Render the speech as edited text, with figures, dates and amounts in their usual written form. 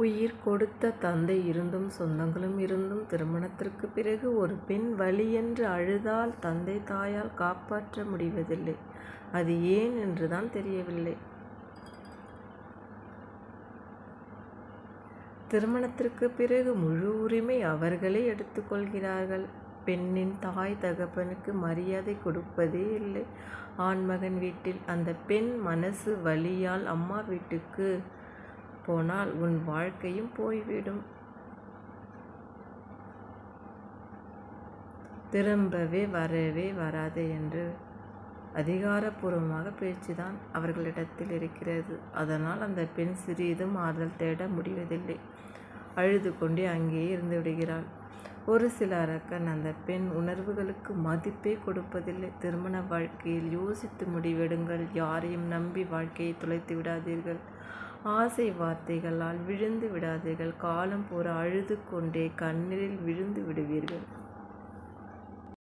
உயிர் கொடுத்த தந்தை இருந்தும் சொந்தங்களும் இருந்தும் திருமணத்திற்கு பிறகு ஒரு பெண் வலி என்று அழுதால் தந்தை தாயால் காப்பாற்ற முடிவதில்லை. அது ஏன் என்றுதான் தெரியவில்லை. திருமணத்திற்கு பிறகு முழு உரிமை அவர்களே எடுத்துக்கொள்கிறார்கள். பெண்ணின் தாய் தகப்பனுக்கு மரியாதை கொடுப்பதே இல்லை. ஆண்மகன் வீட்டில் அந்த பெண் மனசு வலியால் அம்மா வீட்டுக்கு போனால் உன் வாழ்க்கையும் போய்விடும். திரும்பவே வரவே வராது என்று அதிகாரப்பூர்வமாக பேச்சுதான் அவர்களிடத்தில் இருக்கிறது. அதனால் அந்த பெண் சிறிதும் ஆறுதல் தேட முடிவதில்லை. அழுது கொண்டே அங்கேயே இருந்து விடுகிறாள். ஒரு சில அரக்கன் அந்த பெண் உணர்வுகளுக்கு மதிப்பே கொடுப்பதில்லை. திருமண வாழ்க்கையில் யோசித்து முடிவெடுங்கள். யாரையும் நம்பி வாழ்க்கையை தொலைத்து விடாதீர்கள். ஆசை வார்த்தைகளால் விழுந்து விடாதீர்கள். காலம் பூரா அழுது கொண்டே கண்ணீரில் விழுந்து விடுவீர்கள்.